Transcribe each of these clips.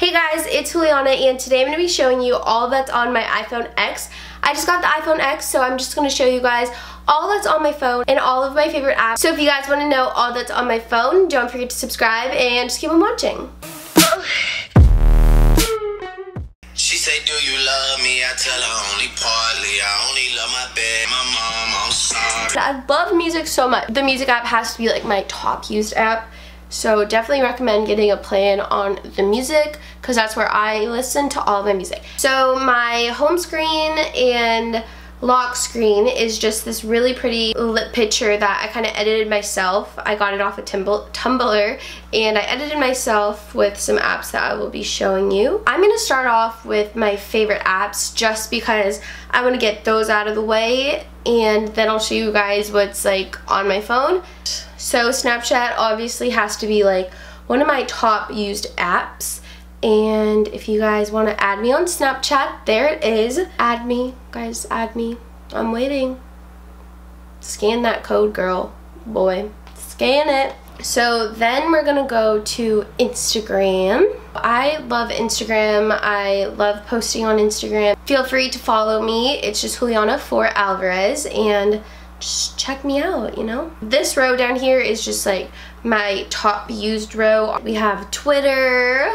Hey guys, it's Juliana, and today I'm going to be showing you all that's on my iPhone X. I just got the iPhone X, so I'm just going to show you guys all that's on my phone and all of my favorite apps. So if you guys want to know all that's on my phone, don't forget to subscribe and just keep on watching. She say, do you love me? I tell her only partly. I only love my bed, my mom, I'm sorry. I love music so much. The music app has to be like my top used app. So definitely recommend getting a plan on the music because that's where I listen to all of my music. So my home screen and lock screen is just this really pretty lit picture that I kind of edited myself. I got it off of Tumblr and I edited myself with some apps that I will be showing you. I'm going to start off with my favorite apps just because I want to get those out of the way, and then I'll show you guys what's like on my phone. So Snapchat obviously has to be like one of my top used apps, and if you guys want to add me on Snapchat, there it is. Add me, guys, add me. I'm waiting. Scan that code, girl, boy, scan it. So then we're gonna go to Instagram. I love Instagram. I love posting on Instagram. Feel free to follow me. It's just Juliana Alvarez, and just check me out, you know? This row down here is just like my top used row. We have Twitter,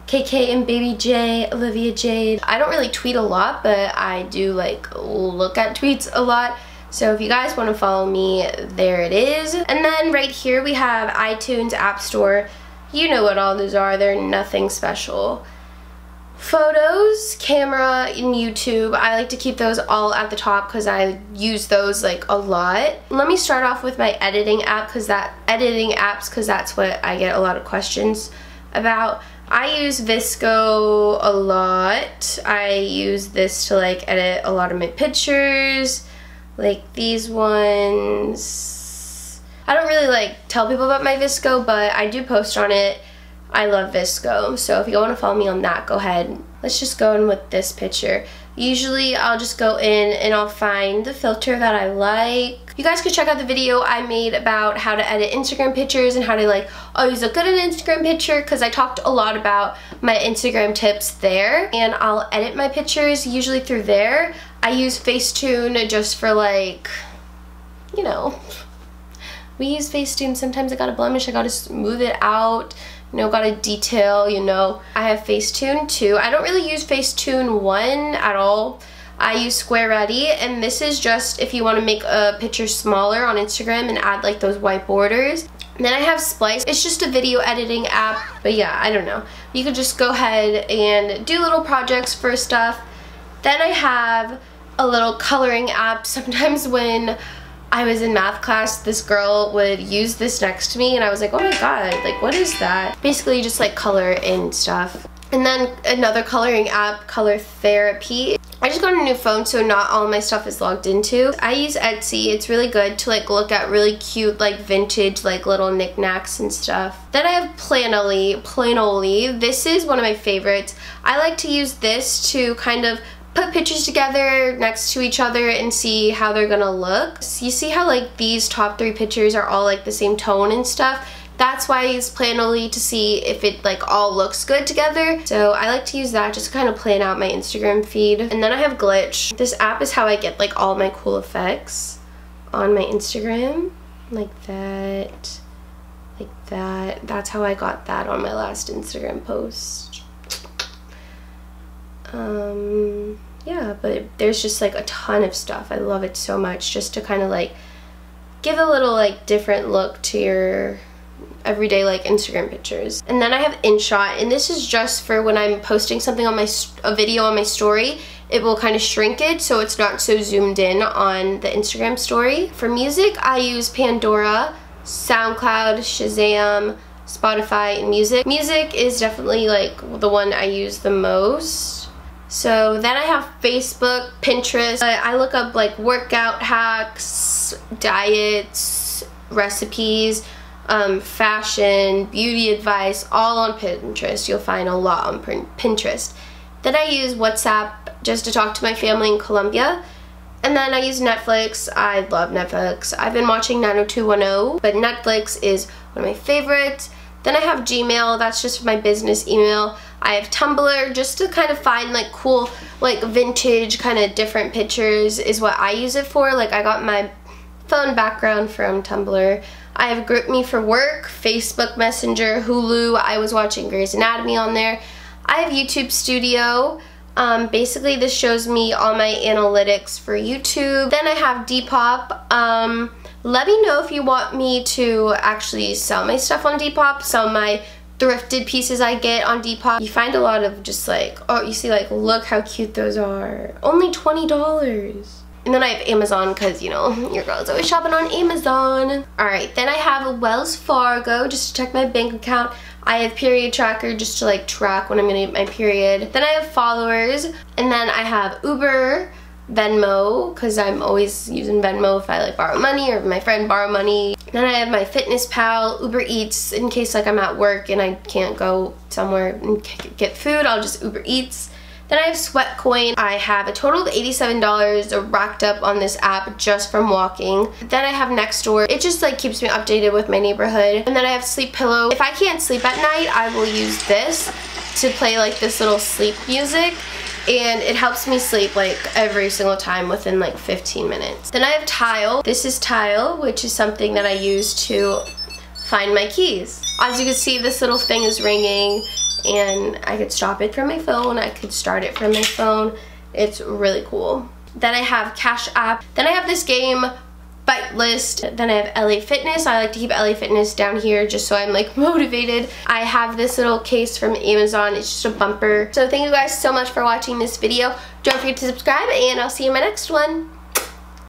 KK and Baby J, Olivia Jade. I don't really tweet a lot, but I do like look at tweets a lot. So if you guys want to follow me, there it is. And then right here we have iTunes, App Store. You know what all those are. They're nothing special. Photos, camera, and YouTube. I like to keep those all at the top because I use those like a lot. Let me start off with my editing app because that's what I get a lot of questions about. I use VSCO a lot. I use this to like edit a lot of my pictures, like these ones. I don't really like tell people about my VSCO, but I do post on it. I love VSCO, so if you want to follow me on that, go ahead. Let's just go in with this picture. Usually I'll just go in and I'll find the filter that I like. You guys could check out the video I made about how to edit Instagram pictures and how to like always look good in an Instagram picture, because I talked a lot about my Instagram tips there, and I'll edit my pictures usually through there. I use Facetune just for like, you know, we use Facetune. Sometimes I got a blemish, I gotta smooth it out. You know, got a detail, you know. I have Facetune 2. I don't really use Facetune 1 at all. I use Square Ready, and this is just if you want to make a picture smaller on Instagram and add like those white borders. And then I have Splice. It's just a video editing app, but yeah, I don't know. You could just go ahead and do little projects for stuff. Then I have a little coloring app. Sometimes when I was in math class, this girl would use this next to me, and I was like, oh my god, like what is that? Basically you just like color in stuff. And then another coloring app, Color Therapy. I just got a new phone, so not all of my stuff is logged into. I use Etsy. It's really good to like look at really cute like vintage like little knickknacks and stuff. Then I have Planoly. This is one of my favorites. I like to use this to kind of put pictures together next to each other and see how they're gonna look. So you see how like these top 3 pictures are all like the same tone and stuff? That's why I use Planoly, to see if it like all looks good together. So I like to use that just to kind of plan out my Instagram feed. And then I have Glitch. This app is how I get like all my cool effects on my Instagram. Like that, like that. That's how I got that on my last Instagram post. Yeah, but there's just like a ton of stuff. I love it so much, just to kind of like give a little like different look to your everyday like Instagram pictures. And then I have InShot, and this is just for when I'm posting something on a video on my story. It will kind of shrink it so it's not so zoomed in on the Instagram story. For music, I use Pandora, SoundCloud, Shazam, Spotify, and Music. Music is definitely like the one I use the most. So then I have Facebook, Pinterest. I look up like workout hacks, diets, recipes, fashion, beauty advice, all on Pinterest. You'll find a lot on Pinterest. Then I use WhatsApp just to talk to my family in Colombia. And then I use Netflix. I love Netflix. I've been watching 90210, but Netflix is one of my favorites. Then I have Gmail. That's just my business email. I have Tumblr just to kind of find like cool, like vintage kind of different pictures is what I use it for. Like I got my phone background from Tumblr. I have GroupMe for work, Facebook Messenger, Hulu. I was watching Grey's Anatomy on there. I have YouTube Studio. Basically this shows me all my analytics for YouTube. Then I have Depop. Let me know if you want me to actually sell my stuff on Depop, sell my thrifted pieces I get on Depop. You find a lot of just like, oh, you see like, look how cute those are. Only $20. And then I have Amazon because, you know, your girl's always shopping on Amazon. Alright, then I have a Wells Fargo just to check my bank account. I have period tracker just to like track when I'm gonna get my period. Then I have followers, and then I have Uber, Venmo, because I'm always using Venmo if I like borrow money or if my friend borrow money. Then I have my Fitness Pal, Uber Eats, in case like I'm at work and I can't go somewhere and get food, I'll just Uber Eats. Then I have Sweatcoin. I have a total of $87 racked up on this app just from walking. Then I have Nextdoor. It just like keeps me updated with my neighborhood. And then I have Sleep Pillow. If I can't sleep at night, I will use this to play like this little sleep music. And it helps me sleep like every single time within like 15 minutes. Then I have Tile. This is Tile, which is something that I use to find my keys. As you can see, this little thing is ringing, and I could stop it from my phone, I could start it from my phone. It's really cool. Then I have Cash App. Then I have this game, Bite List. Then I have LA Fitness. I like to keep LA Fitness down here just so I'm like motivated. I have this little case from Amazon. It's just a bumper. So thank you guys so much for watching this video. Don't forget to subscribe, and I'll see you in my next one.